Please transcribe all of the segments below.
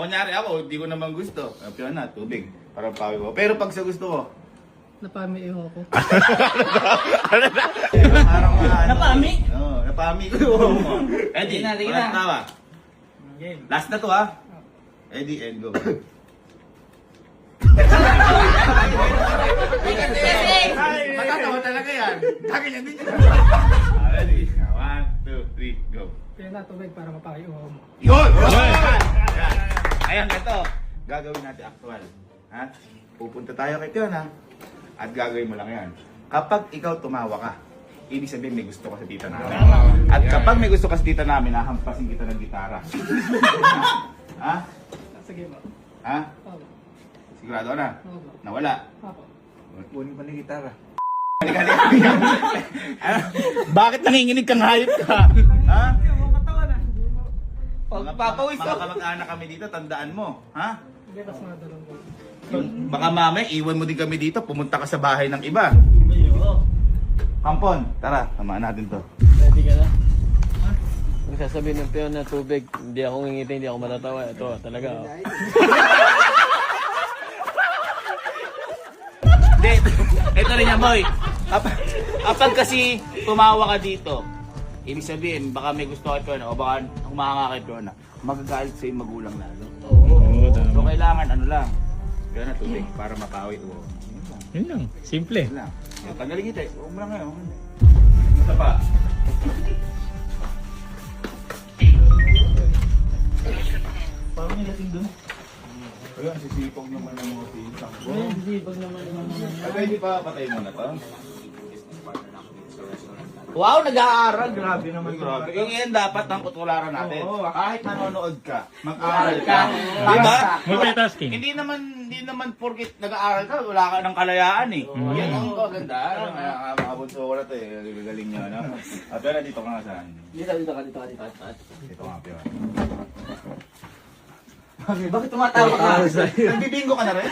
kunyari ako, hindi ko naman gusto. Piyon na, tubig. Para pawi mo. Pero pag sa gusto mo, Napami iho ko. napami? Oo, napami ko. Eddie, Sige na. walang tawa. Last na to ha. Eddie, and go. Matatawa talaga yan. Kaki yan din. Ready? 1, 2, 3, go. Kaya na tubig para mapaki iho mo. Yun! Ayan, ito. Gagawin natin actual. Ha? Pupunta tayo kay Pion ha. At gagawin mo lang yan. Kapag ikaw tumawa ka, ibig sabihin may gusto ka sa tita namin. At kapag may gusto ka sa tita namin, hahampasin kita ng gitara. Ha? Sige ba? Ha? Opo. Sigurado ka na? Opo. Nawala? Opo. Kunin pa ng gitara. Bakit nanginginig kang hayop ka? Ha? Pagpapawis Mga kamag-anak kami dito, tandaan mo. Ha? Hindi, mas madalong ko. Baka mamaya, iwan mo din kami dito, pumunta ka sa bahay ng iba. Kampon, tara, tamaan natin to. Ready ka na? Kung sasabihin ng peon na tubig, hindi ako ngingiti, hindi ako matatawa. Ito, talaga. Oh. Hindi, ito rin yan, boy. Kapag kasi tumawa ka dito, ibig sabihin, baka may gusto kay Piona o baka humahanga kay Piona, magagalit sa yung magulang lalo. So kailangan ano lang, Piona tubig para mapawi to. Yun lang, simple. Yun lang. Yung tanggalin kita eh. Huwag mo lang ngayon. Ito pa. Parang yung lating dun. Ayun, sisipong naman ng mga pisang. Hindi, pag naman Ay, hindi pa patay mo na to? Wow, nag-aaral. Grabe naman. Grabe. Yung yan dapat ang kutularan natin. Kahit nanonood ka, mag-aaral ka. Diba? Multitasking. Hindi naman porkit nag-aaral ka, wala ka ng kalayaan eh. Yan ang ganda. Makabunso ko na to eh. Galing niya, no? At pero dito ka nga saan? Dito ka. Dito nga, Pion. Bakit tumatawa ka? Nagbibingo ka na rin?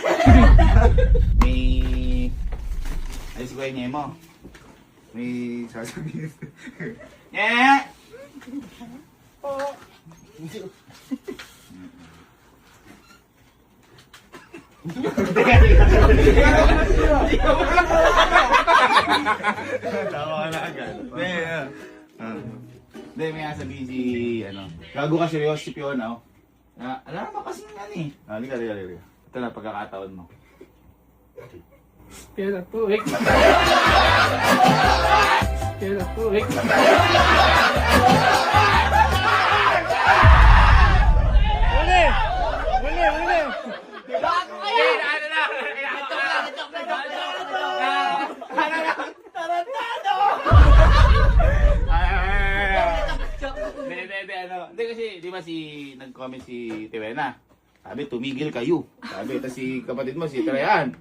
May... Ay, si Kuya Nyemo. May sasabihin. Yeah! Tawa ka na agad. Hindi, may sasabihin si, ano, gago ka seryoso si Piona, oh. Alam naman kasi yan eh. Halika. Ito na, pagkakataon mo. Kaya na tubig. Kaya na tubig. Uli! Bago kaya! Ano na? Tarantado! Hindi kasi, di ba nag-comment si Tiwena? Sabi, tumigil kayo. Sabi, ito si kapatid mo, si Trayan.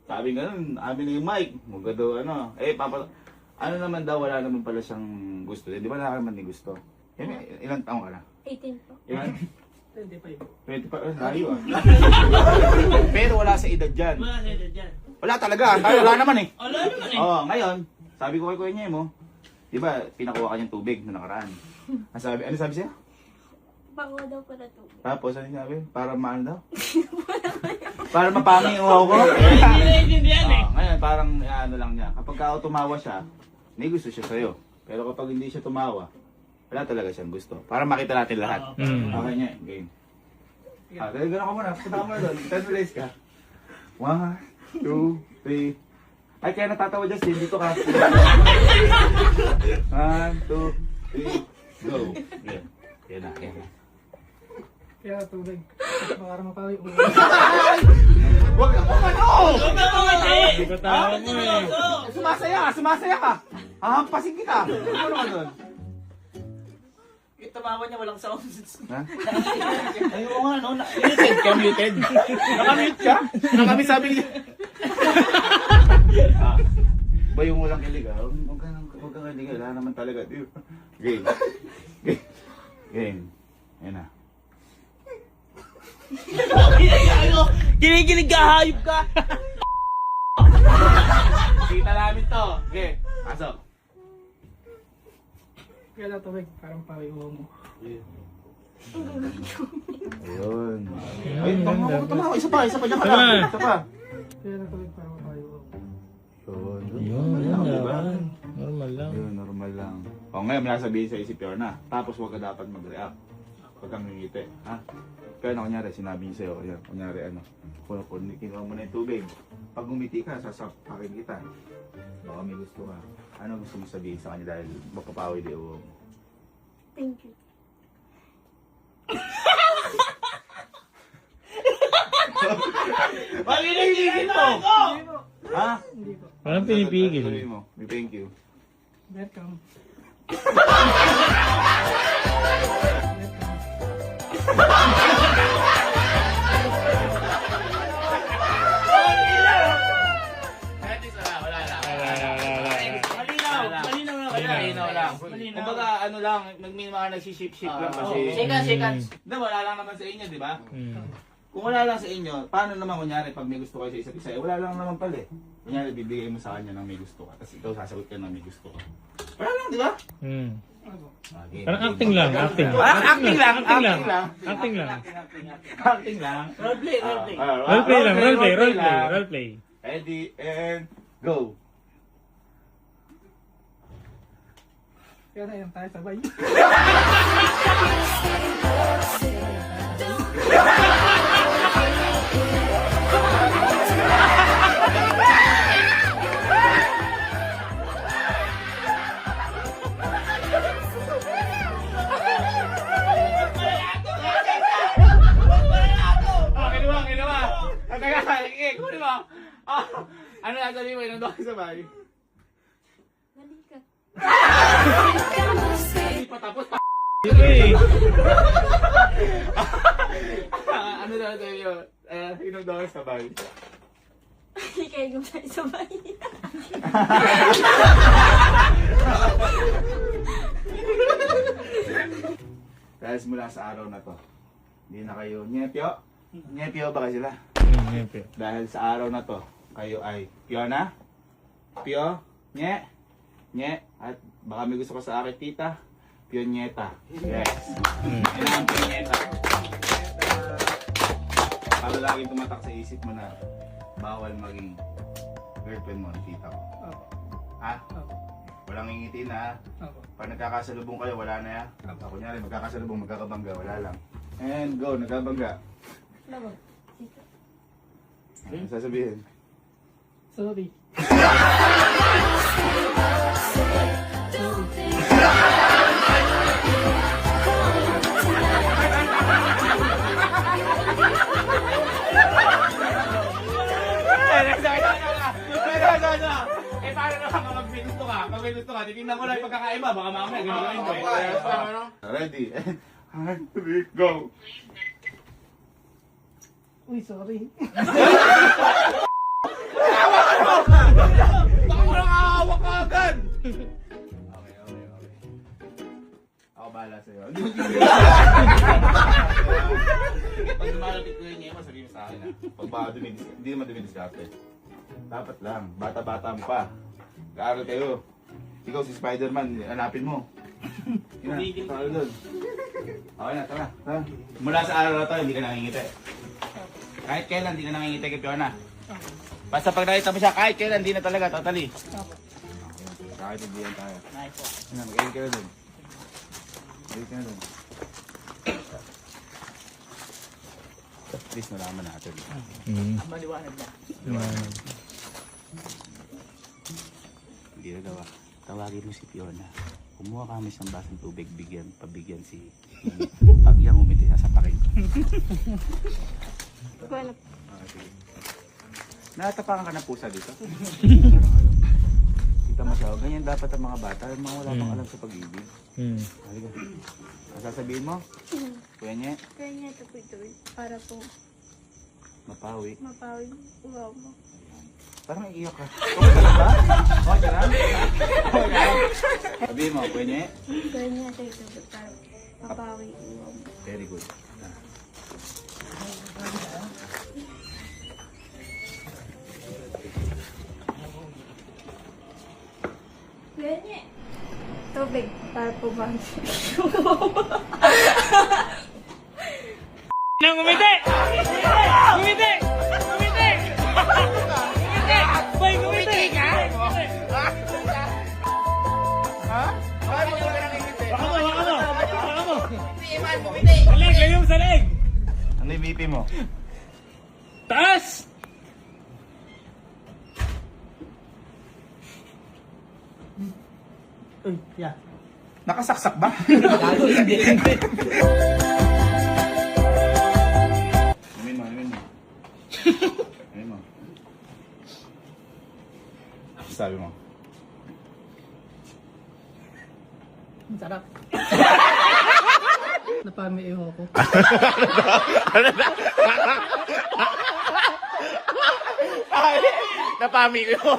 Sabi ganun, amin na yung mic. Muga daw, ano. Ano naman daw, wala naman pala siyang gusto. Di ba naman ni gusto? Ilang taong ka na? 18 po. Ilan? 25. 20 pa, layo ah. Pero wala sa edad dyan. Wala talaga, wala naman eh. Oo, ngayon, sabi ko kay Kuya Nyemo, di ba, pinakuha ka niyang tubig na nakaraan. Ano sabi siya? Bango daw pala tubig. Tapos ano sabi? Para maano daw? Para mapangi yung uhaw ko? Ngayon, parang ano lang niya. Kapag ako tumawa siya, may gusto siya sa'yo. Pero kapag hindi siya tumawa, wala talaga siyang gusto. Para makita natin lahat. Okay niya, game. Dahil gano'n ka muna. Punta ka muna doon. 10 minutes ka. 1, 2, 3. Ay, kaya natatawa Justin. Dito ka. 1, 2, 3, go. Yan na. Kaya na tubig. Para mapaki iho mo. Huwag ka ano! Hindi ko tawa mo eh. Sumasaya ka! Hahampasin kita! Ano naman doon? Yung tumawa niya, walang sounds. Ha? Ayoko nga, no? Muted ka, muted. Nakamute ka? Nakamute sabi niya. Ba yung walang kilig, ah? Huwag kang kilig, wala naman talaga. Game. Game. Ayan na. Kinikilig ka, hayop ka! Kita namin to. Okay, pasok. Kaya na tubig para mapaki iho mo. Ayun. Huwag tumawa. Isa pa. Diyan ka Isa pa. lang. Isa pa. Kaya natawid para matayo. Yun. Yun, Diba? normal lang. Yun, normal lang. O ngayon, may nasabihin sa isip yun na. Tapos huwag ka dapat mag-react. Huwag kang ngingiti. Ha? Kaya na, kunyari, sinabi niyo sa'yo. Ayan, kunyari, ano. Kung kinuha mo na yung tubig. Pag umiti ka, sasapakin kita. Baka may gusto ka. Ano gusto mo sabihin sa kanya dahil mapapawi di uwag? Thank you. Mali na hihigit mo! Ha? Hindi ko. Walang pinipigil. Sabihin mo, may thank you. Welcome. Malinaw lang. Kumbaga, ano lang, may mga nagsiship-ship lang kasi. Shake. Di ba, wala lang naman sa inyo, di ba? Mm. Kung wala lang sa inyo, paano naman kunyari pag may gusto kayo sa isa't isa, eh, wala lang naman pala eh. Kunyari, bibigay mo sa kanya ng may gusto ka, tapos ikaw sasagot ka ng may gusto ka. Wala lang, di ba? Mm. Okay. Parang acting lang, acting. Acting lang. Acting lang. Roleplay. Roleplay lang, roleplay. Ready, and go. Kaya na yan tayo sabay. Ginawa. Ang taga-halingin. Kunin mo. Ano na sabihin mo? Inang doon sabay. Balikat. Hindi pa tapos. Dito eh. Ano na sabihin mo? Inang doon sabay. Hindi kayo gumay sabay. Dahil mula sa araw na to, hindi na kayo nyepyo. Nyepyo ba sila? Nyepyo. Dahil sa araw na to, kayo ay Piona, Pio, Nye, at baka may gusto ko sa akin, Tita, Pionyeta. Yes. Yan ang Pionyeta. Para laging tumatak sa isip mo na bawal maging girlfriend mo, tita ko. Ha? Walang ngingiti na, ha? Pag nagkakasalubong kayo, wala na yan. Kunyari, magkakasalubong, magkakabangga, wala lang. And go, nagkabangga. Labo. Ano sasabihin? Sorry. Eh, paano naman kapag may gusto ka? Pag may gusto ka, titignan ko lang yung pagkakaiba. Baka mamaya, gano'n ko eh. Ready? And go! Uy, sorry. Baka mo lang ahawak ka agad! Okay. Ako bahala sa'yo. Pag lumalapit ko yun niya, sabihin mo sa akin ha. Pag baka hindi naman dumidiskarte. Dapat lang, bata-bata mo pa. Kaaral kayo. Ikaw si Spider-Man, hanapin mo. Yun na, doon. Okay na, tara. Mula sa araw na to, hindi ka nangingiti. Kahit kailan, hindi na nangingiti kay Piona. Basta pag nakita mo siya, kahit kailan, hindi na talaga, totally. Kahit hindi yan tayo. Nice. Ano, mag-edit ka na doon. Edit ka na doon. At least nalaman natin. Mm. Maliwanag na. Hindi na daw. Tawagin mo si Piona. Kumuha kami ng basang tubig, pabigyan si pag yang umiti, sasapakin ko. Wala. Sige. Natapakan ka ng pusa dito? Kita mo siya, ganyan dapat ang mga bata, yung mga wala pang alam sa pag-ibig. Mm. Halika. Ang sasabihin mo? Kuya niya, Kaya niya ito po ito para po mapawi. mapawi uwaw mo. Parang iiyak ka. Okay ka lang ba? Okay ka lang? Okay ka lang? Sabihin mo, kuya niya. Kaya niya ito para mapawi uwaw mo. Very good. Kaya niya. Tubig para po ba? Nang umiti! Leg, lagyan mo sa leg! Ano yung BP mo? Taas! Uy, yeah. Nakasaksak ba? Amin mo, amin mo. Amin mo. Sabi mo. Ang sarap. Napami yung ko. Napami ko.